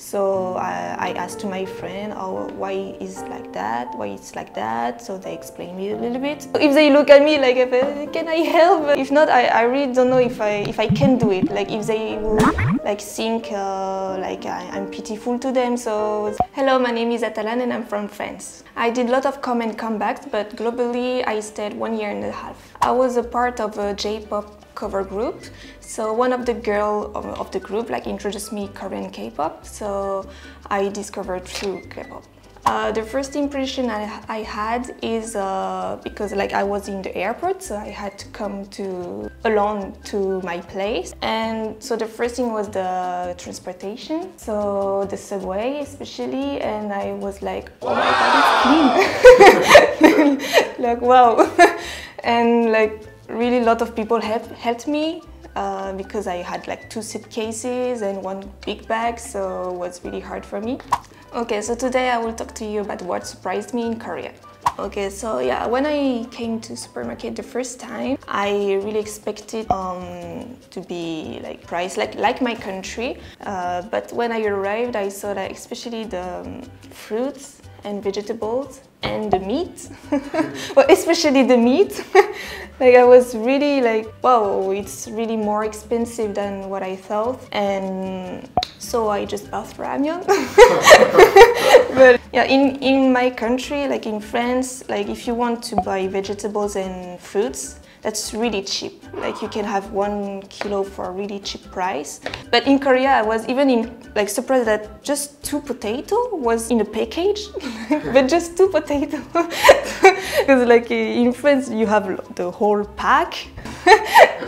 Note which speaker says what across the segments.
Speaker 1: So I asked to my friend, oh, why is like that? Why it's like that? So they explained me a little bit. If they look at me like, can I help? If not, I really don't know if I can do it. Like if they will like think like I'm pitiful to them. So hello, my name is Attalan and I'm from France. I did a lot of comebacks, but globally I stayed 1 year and a half. I was a part of a J-pop cover group. So one of the girls of the group like introduced me Korean K-pop. So I discovered through K-pop. The first impression I had is because like I was in the airport, so I had to come alone to my place. And so the first thing was the transportation, so the subway especially, and I was like, oh my god, it's clean. Like wow. And like really a lot of people helped me because I had like 2 suitcases and 1 big bag, so it was really hard for me. Okay, so today I will talk to you about what surprised me in Korea. Okay, so yeah, when I came to supermarket the first time, I really expected to be like priced like my country, but when I arrived, I saw that especially the fruits and vegetables and the meat, well, especially the meat. Like I was really like, wow, it's really more expensive than what I thought, and so I just bought ramyeon. But yeah, in my country, like in France, like if you want to buy vegetables and fruits, that's really cheap. Like you can have 1 kilo for a really cheap price. But in Korea, I was even surprised that just 2 potatoes was in a package, but just 2 potatoes. Because like in France, you have the whole pack.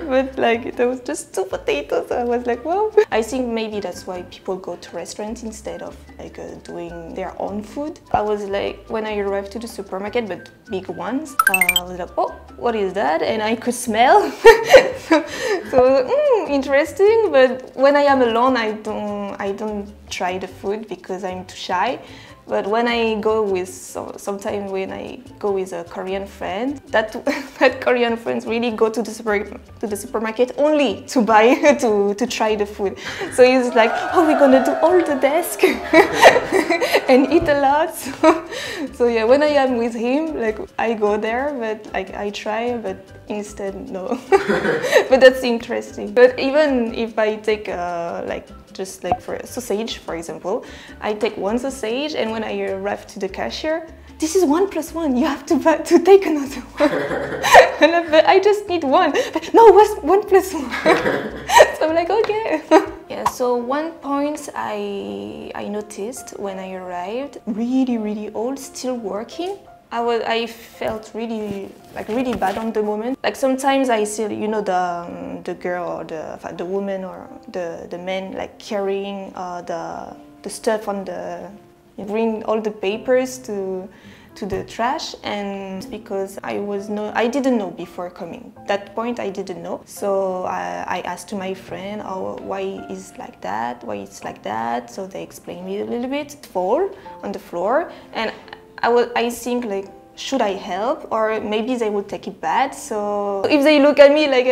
Speaker 1: But like there was just 2 potatoes. I was like, wow. I think maybe that's why people go to restaurants instead of like doing their own food. I was like, when I arrived to the supermarket, but big ones, I was like, oh, what is that? And I could smell. So interesting. But when I am alone, I don't try the food because I'm too shy. But when I go with, sometimes when I go with a Korean friend, that Korean friends really go to the supermarket only to buy, to try the food. So it's like, oh, we're gonna do all the desk and eat a lot. So yeah, when I am with him, like I go there, but like I try, but instead no. But that's interesting. But even if I take just like for a sausage, for example, I take 1 sausage, and when I arrive to the cashier, this is 1 + 1. You have to take another one. But I just need 1. But no, what's 1 + 1? So I'm like, okay. Yeah. So one point I noticed when I arrived, really old, still working. I felt really bad on the moment. Like sometimes I see, you know, the girl or the woman or the man like carrying the stuff on bring all the papers to the trash, and because I didn't know before coming. That point I didn't know. So I asked to my friend, oh, why is like that? Why it's like that? So they explained me a little bit. It fall on the floor, and I think like, should I help, or maybe they will take it bad. So if they look at me like,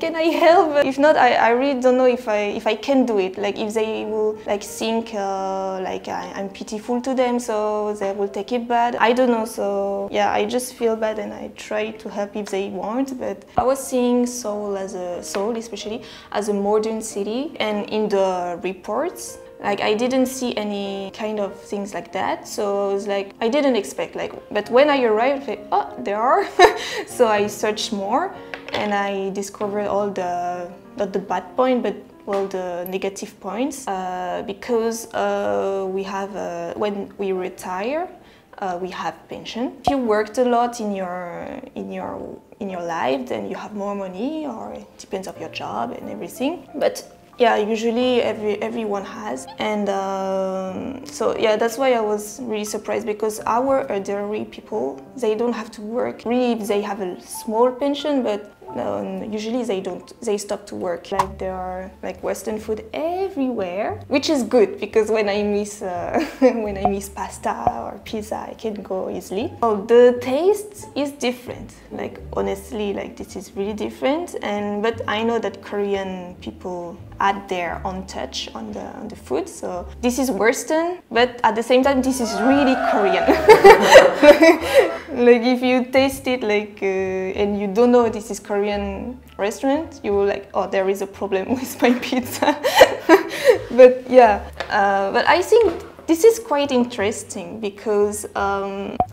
Speaker 1: can I help? If not, I really don't know if I can do it. Like if they will like think like I'm pitiful to them, so they will take it bad. I don't know. So yeah, I just feel bad and I try to help if they want. But I was seeing Seoul especially as a modern city, and in the reports, like I didn't see any kind of things like that, so it's like I didn't expect but when I arrived, like, oh, there are. So I searched more, and I discovered all not the bad point, but well, the negative points, because we have when we retire, we have pension. If you worked a lot in your life, then you have more money, or it depends on your job and everything. But yeah, usually everyone has, and so yeah, that's why I was really surprised, because our elderly people, they don't have to work. Really, they have a small pension, but usually they stop to work. Like there are like Western food everywhere, which is good because when I miss when I miss pasta or pizza, I can go easily. Well, the taste is different. Like honestly, like this is really different. But I know that Korean people add their own touch on the food. So this is Western, but at the same time, this is really Korean. Like if you taste it like and you don't know this is Korean restaurant, you will like, oh, there is a problem with my pizza. But yeah, but I think this is quite interesting because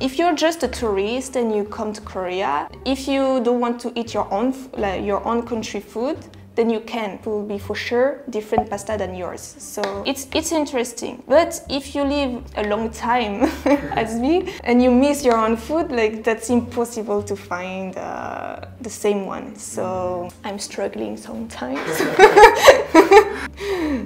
Speaker 1: if you're just a tourist and you come to Korea, if you don't want to eat your own country food, then you can. It will be for sure different pasta than yours. So it's interesting. But if you live a long time as me and you miss your own food, like that's impossible to find the same one. So I'm struggling sometimes.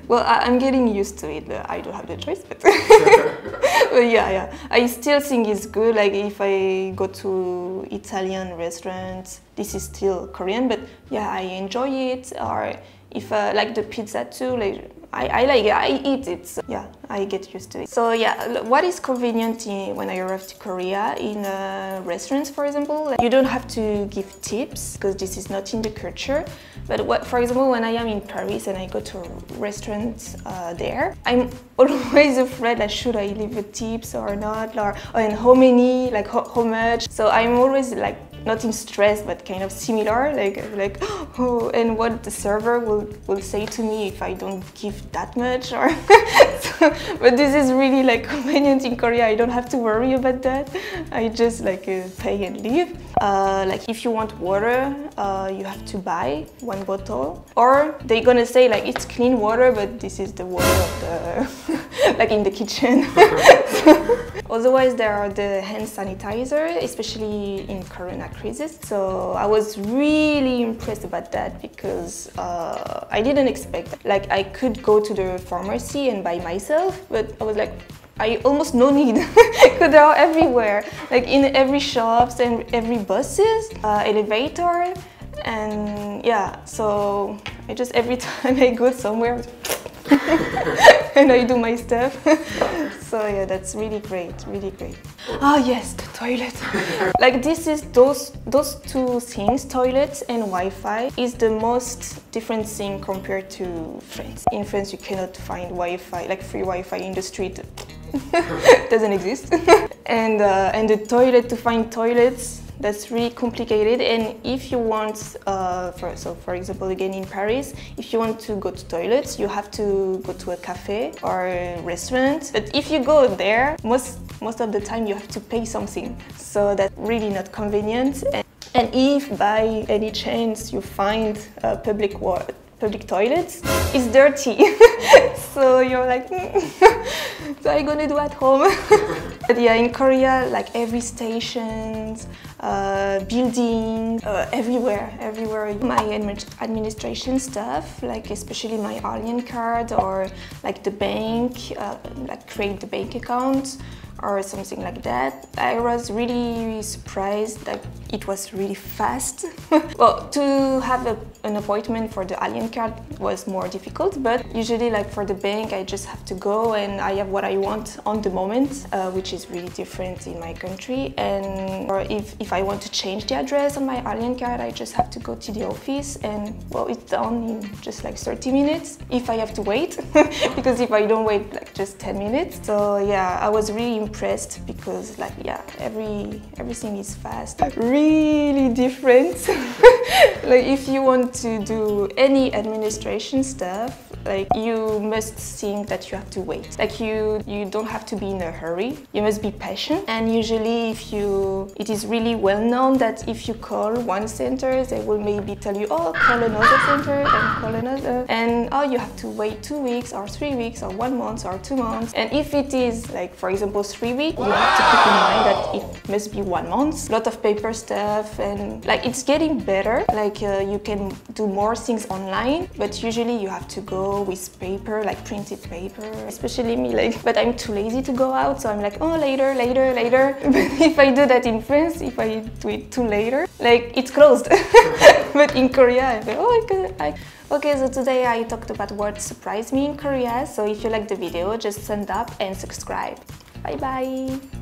Speaker 1: Well, I'm getting used to it. I don't have the choice, but, but yeah, I still think it's good. Like if I go to Italian restaurants, this is still Korean, but yeah, I enjoy it. Or if like the pizza too, like I like it, I eat it. So yeah, I get used to it. So yeah, what is convenient when I arrive to Korea in restaurants, for example, like, you don't have to give tips because this is not in the culture. But for example, when I am in Paris and I go to a restaurant there, I'm always afraid, like, should I leave a tips or not, or and how many, like how much. So I'm always like not in stress, but kind of similar, like oh, and what the server will say to me if I don't give that much, or so, but this is really like convenient in Korea. I don't have to worry about that. I just like pay and leave. Like if you want water, you have to buy one bottle, or they're gonna say like it's clean water, but this is the water of the like in the kitchen. Otherwise, there are the hand sanitizer, especially in Corona crisis. So I was really impressed about that because I didn't expect that. Like I could go to the pharmacy and buy myself, but I was like, I almost no need because they are everywhere, like in every shops and every buses, elevator, and yeah. So I just every time I go somewhere. And I do my stuff. So yeah, that's really great, really great. Ah yes, the toilet. Like this is those two things, toilets and Wi-Fi, is the most different thing compared to France. In France, you cannot find Wi-Fi, like free Wi-Fi in the street. Doesn't exist. And the toilet, to find toilets, that's really complicated. And if you want, for example, again in Paris, if you want to go to toilets, you have to go to a cafe or a restaurant. But if you go there, most of the time you have to pay something. So that's really not convenient. And if by any chance you find public toilets, it's dirty. So you're like, so I'm gonna do at home. But yeah, in Korea, like every station, building, everywhere. My administration stuff, like especially my alien card or like the bank, like create the bank account or something like that. I was really surprised that it was really fast. Well, to have an appointment for the alien card was more difficult, but usually like for the bank, I just have to go and I have what I want on the moment, which is really different in my country. And or if I want to change the address on my alien card, I just have to go to the office and well, it's done in just like 30 minutes if I have to wait, because if I don't wait like just 10 minutes. So yeah, I was really impressed because like yeah, everything is fast, really different. Like if you want to do any administration stuff, like you must think that you have to wait. Like you don't have to be in a hurry. You must be patient. And usually it is really well known that if you call one center, they will maybe tell you, oh, call another center and call another. And oh, you have to wait 2 weeks or 3 weeks or 1 month or 2 months. And if it is like, for example, 3 weeks, you have to keep in mind that it must be 1 month. A lot of papers stuff, and like it's getting better. Like you can do more things online, but usually you have to go with paper, like printed paper. Especially me, like, but I'm too lazy to go out, so I'm like, oh, later. But if I do that in France, if I do it too later, like it's closed. But in Korea, I'm like, oh, okay, so today I talked about what surprised me in Korea. So if you like the video, just thumbs up and subscribe. Bye bye.